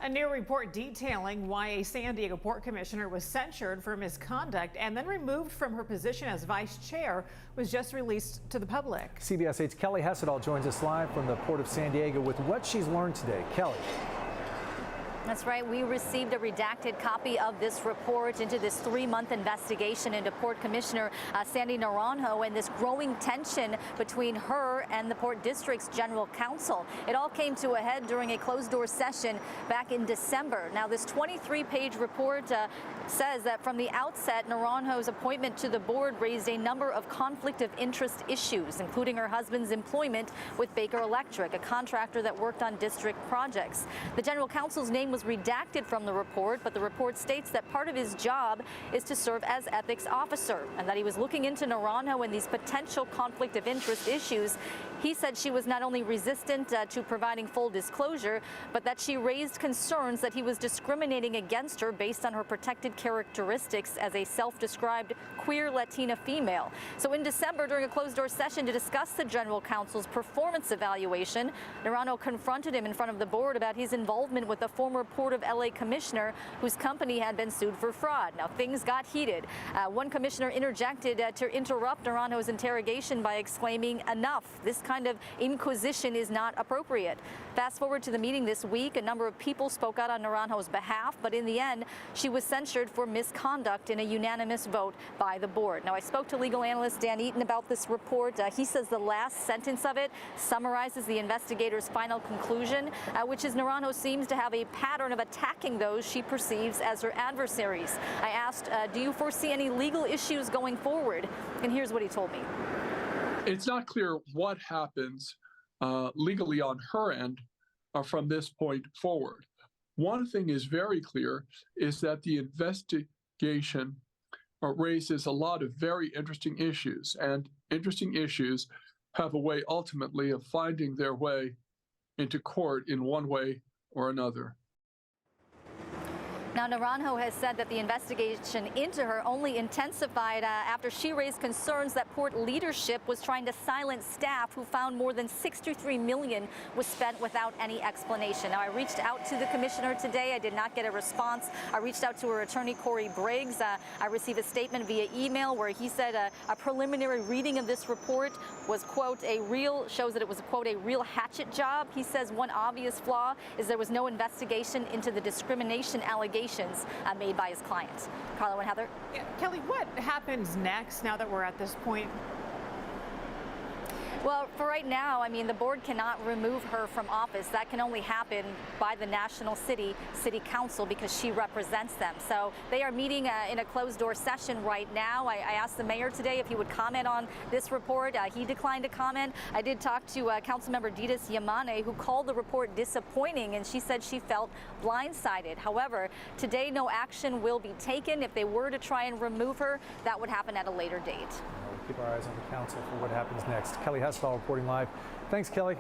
A new report detailing why a San Diego Port Commissioner was censured for misconduct and then removed from her position as vice chair was just released to the public. CBS 8's Kelly Hessedall joins us live from the Port of San Diego with what she's learned today. Kelly. That's right. We received a redacted copy of this report into this 3-month investigation into Port Commissioner Sandy Naranjo and this growing tension between her and the Port District's General Counsel. It all came to a head during a closed-door session back in December. Now, this 23-page report says that from the outset, Naranjo's appointment to the board raised a number of conflict of interest issues, including her husband's employment with Baker Electric, a contractor that worked on district projects. The General Counsel's name was redacted from the report, but the report states that part of his job is to serve as ethics officer and that he was looking into Naranjo and these potential conflict of interest issues. He said she was not only resistant to providing full disclosure, but that she raised concerns that he was discriminating against her based on her protected characteristics as a self-described queer Latina female. So in December, during a closed-door session to discuss the General Counsel's performance evaluation, Naranjo confronted him in front of the board about his involvement with the former Port of LA commissioner whose company had been sued for fraud. Now, things got heated. One commissioner interjected to interrupt Naranjo's interrogation by exclaiming, "Enough. This kind of inquisition is not appropriate." Fast forward to the meeting this week, a number of people spoke out on Naranjo's behalf, but in the end, she was censured for misconduct in a unanimous vote by the board. Now, I spoke to legal analyst Dan Eaton about this report. He says the last sentence of it summarizes the investigator's final conclusion, which is Naranjo seems to have a pattern of attacking those she perceives as her adversaries. I asked, do you foresee any legal issues going forward? And here's what he told me. It's not clear what happens legally on her end from this point forward. One thing is very clear is that the investigation raises a lot of very interesting issues, and interesting issues have a way ultimately of finding their way into court in one way or another. Now, Naranjo has said that the investigation into her only intensified after she raised concerns that port leadership was trying to silence staff who found more than $63 million was spent without any explanation. Now, I reached out to the commissioner today. I did not get a response. I reached out to her attorney, Corey Briggs. I received a statement via email where he said a preliminary reading of this report was, quote, shows that it was, quote, a real hatchet job. He says one obvious flaw is there was no investigation into the discrimination allegations made by his clients. Carlo and Heather. Yeah, Kelly, what happens next now that we're at this point? Well, for right now, I mean, the board cannot remove her from office. That can only happen by the National City Council because she represents them. So they are meeting in a closed-door session right now. I asked the mayor today if he would comment on this report. He declined to comment. I did talk to Councilmember Ditas Yamane, who called the report disappointing, and she said she felt blindsided. However, today no action will be taken. If they were to try and remove her, that would happen at a later date. We'll keep our eyes on the council for what happens next. Kelly Hessedall reporting live. Thanks, Kelly.